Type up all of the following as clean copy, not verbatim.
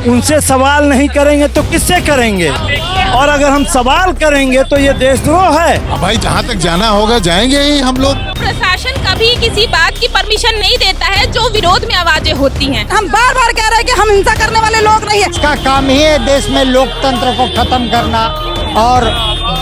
उनसे सवाल नहीं करेंगे तो किससे करेंगे? और अगर हम सवाल करेंगे तो ये देशद्रोह है। भाई जहाँ तक जाना होगा जाएंगे ही हम लोग। प्रशासन कभी किसी बात की परमिशन नहीं देता है जो विरोध में आवाजें होती हैं। हम बार बार कह रहे हैं कि हम हिंसा करने वाले लोग नहीं है। इसका काम ही है देश में लोकतंत्र को खत्म करना और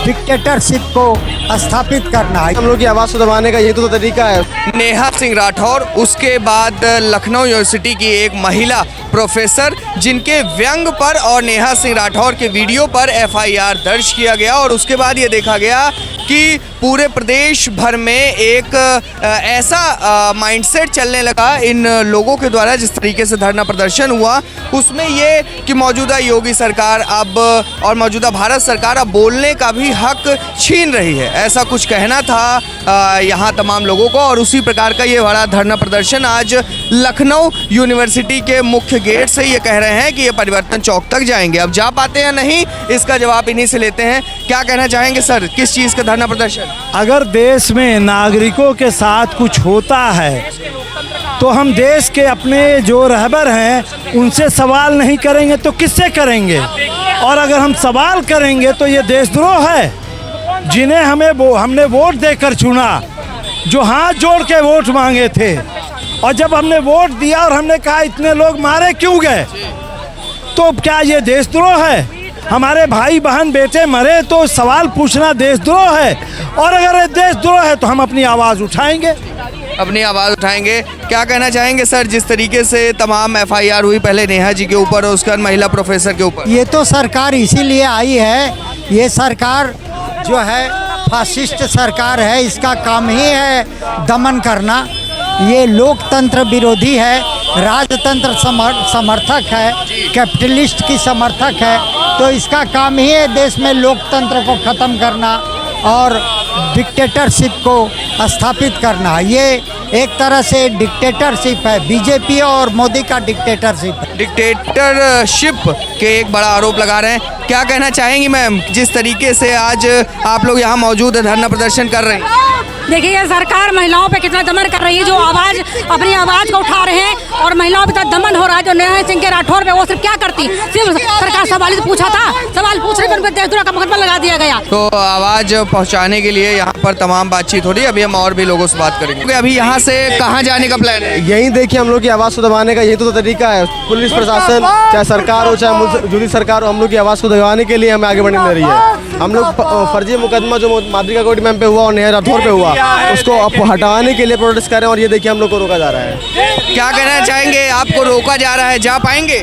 डिक्टेटरशिप को स्थापित करना है। हम लोग की आवाज़ दबाने का यही तो तरीका है। नेहा सिंह राठौर, उसके बाद लखनऊ यूनिवर्सिटी की एक महिला प्रोफेसर जिनके व्यंग पर और नेहा सिंह राठौर के वीडियो पर एफआईआर दर्ज किया गया और उसके बाद ये देखा गया कि पूरे प्रदेश भर में एक ऐसा माइंडसेट चलने लगा इन लोगों के द्वारा। जिस तरीके से धरना प्रदर्शन हुआ उसमें ये कि मौजूदा योगी सरकार अब और मौजूदा भारत सरकार अब बोलने का भी हक छीन रही है, ऐसा कुछ कहना था यहाँ तमाम लोगों को। और उसी प्रकार का ये बड़ा धरना प्रदर्शन आज लखनऊ यूनिवर्सिटी के मुख्य गेट से ये कह रहे हैं कि ये परिवर्तन चौक तक जाएंगे। अब जा पाते हैं नहीं, इसका जवाब इन्हीं से लेते हैं। क्या कहना चाहेंगे सर, किस चीज़ का धरना प्रदर्शन? अगर देश में नागरिकों के साथ कुछ होता है तो हम देश के अपने जो रहबर हैं उनसे सवाल नहीं करेंगे तो किससे करेंगे? और अगर हम सवाल करेंगे तो ये देशद्रोह है। जिन्हें हमने वोट देकर चुना, जो हाथ जोड़ के वोट मांगे थे, और जब हमने वोट दिया और हमने कहा इतने लोग मारे क्यों गए, तो क्या ये देशद्रोह है? हमारे भाई बहन बेटे मरे तो सवाल पूछना देशद्रोह है। और अगर ये देशद्रोह है तो हम अपनी आवाज़ उठाएंगे, अपनी आवाज़ उठाएंगे। क्या कहना चाहेंगे सर, जिस तरीके से तमाम एफआईआर हुई पहले नेहा जी के ऊपर और उसके बाद महिला प्रोफेसर के ऊपर? ये तो सरकार इसीलिए आई है, ये सरकार जो है फासिस्ट सरकार है, इसका काम ही है दमन करना। ये लोकतंत्र विरोधी है, राजतंत्र समर्थक है, कैपिटलिस्ट की समर्थक है। तो इसका काम ही है देश में लोकतंत्र को ख़त्म करना और डिक्टेटरशिप को स्थापित करना। ये एक तरह से डिक्टेटरशिप है, बीजेपी और मोदी का डिक्टेटरशिप है। डिक्टेटरशिप के एक बड़ा आरोप लगा रहे हैं। क्या कहना चाहेंगी मैम, जिस तरीके से आज आप लोग यहाँ मौजूद धरना प्रदर्शन कर रहे हैं? देखिए ये सरकार महिलाओं पे कितना दमन कर रही है, जो अपनी आवाज को उठा रहे हैं और महिलाओं पे दमन हो रहा है। जो नेहा सिंह के राठौर पे वो सिर्फ क्या करती, सिर्फ सरकार सवाल पूछा था, सवाल पूछने पर उन पर देशद्रोह का मुकदमा लगा दिया गया। तो आवाज पहुँचाने के लिए यहाँ पर तमाम बातचीत हो रही है। अभी हम और भी लोगों से बात करेंगे। अभी यहाँ से कहाँ जाने का प्लान है? यही देखिए हम लोग की आवाज़ को दबाने का यही तो तरीका है। पुलिस प्रशासन चाहे सरकार हो चाहे मौजूदा सरकार हो, हम लोग की आवाज़ को दबाने के लिए हमें आगे बढ़ने दे रही है। हम लोग फर्जी मुकदमा जो माद्रिका कोर्ट मैम पे हुआ और नेहा राठौर पे हुआ उसको हटाने के लिए प्रोटेस्ट कर रहे हैं। और ये देखिए हम लोग को रोका जा रहा है। क्या कहना चाहेंगे, आपको रोका जा रहा है, जा पाएंगे?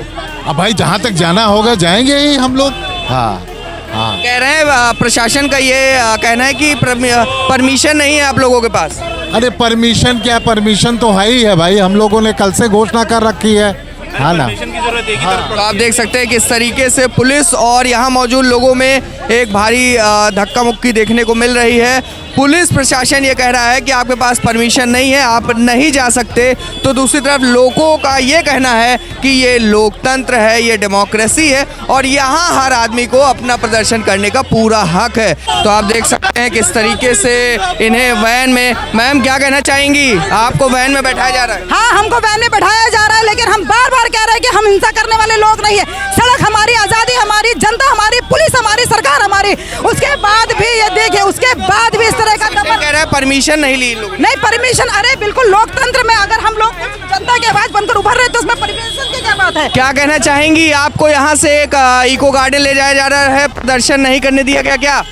अब भाई जहाँ तक जाना होगा जाएंगे ही हम लोग। हाँ हाँ, कह रहे हैं प्रशासन का ये कहना है कि परमिशन नहीं है आप लोगों के पास। अरे परमिशन क्या, परमिशन तो है ही है भाई, हम लोगों ने कल से घोषणा कर रखी है। हाँ ना, तो आप देख सकते हैं किस तरीके से पुलिस और यहाँ मौजूद लोगों में एक भारी धक्का मुक्की देखने को मिल रही है। पुलिस प्रशासन ये कह रहा है कि आपके पास परमिशन नहीं है, आप नहीं जा सकते। तो दूसरी तरफ लोगों का ये कहना है कि ये लोकतंत्र है, ये डेमोक्रेसी है और यहाँ हर आदमी को अपना प्रदर्शन करने का पूरा हक है। तो आप देख सकते हैं किस तरीके से इन्हें वैन में, मैम क्या कहना चाहेंगी, आपको वैन में बैठाया जा रहा है? हाँ, हमको वैन में बैठाया जा रहा है, लेकिन हम बार बार कह रहे हैं कि हम हिंसा करने वाले लोग नहीं है। सड़क हमारी, आज़ादी हमारी, जनता हमारी, पुलिस हमारी, सरकार हमारी। उसके बाद भी ये देखिए, उसके बाद भी इस तरह का कह रहा है परमिशन नहीं ली लोग। नहीं परमिशन, अरे बिल्कुल लोकतंत्र में अगर हम लोग जनता की आवाज बनकर उभर रहे तो उसमें परमिशन की क्या बात है? क्या कहना चाहेंगी, आपको यहाँ से एक इको गार्डन ले जाया जा रहा है, प्रदर्शन नहीं करने दिया गया क्या?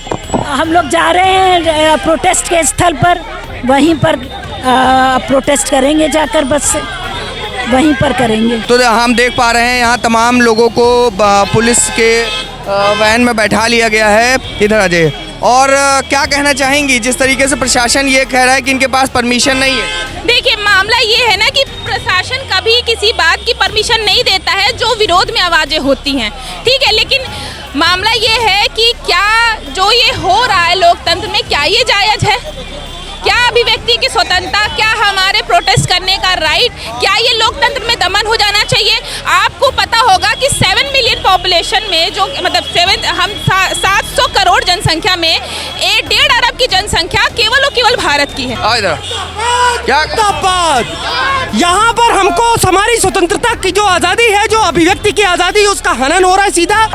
हम लोग जा रहे हैं प्रोटेस्ट के स्थल पर, वहीं पर प्रोटेस्ट करेंगे, जाकर बस से वहीं पर करेंगे। तो हम देख पा रहे हैं यहाँ तमाम लोगों को पुलिस के वैन में बैठा लिया गया है। इधर आ जाइए। और क्या कहना चाहेंगी, जिस तरीके से प्रशासन ये कह रहा है कि इनके पास परमिशन नहीं है? देखिए मामला ये है ना कि प्रशासन कभी किसी बात की परमिशन नहीं देता है जो विरोध में आवाजें होती हैं, ठीक है। लेकिन मामला ये है कि क्या जो ये हो रहा है लोकतंत्र में, क्या ये जायज़ है? क्या अभिव्यक्ति की स्वतंत्रता, क्या हमारे प्रोटेस्ट करने का राइट, क्या ये लोकतंत्र में दमन हो जाना चाहिए? आपको पता होगा कि 7 मिलियन पॉपुलेशन में, जो मतलब 700 करोड़ जनसंख्या में 1.5 अरब की जनसंख्या केवल और केवल भारत की है। आओ इधर। क्या यहाँ पर हमको हमारी स्वतंत्रता की जो आज़ादी है, जो अभिव्यक्ति की आज़ादी है, उसका हनन हो रहा है सीधा।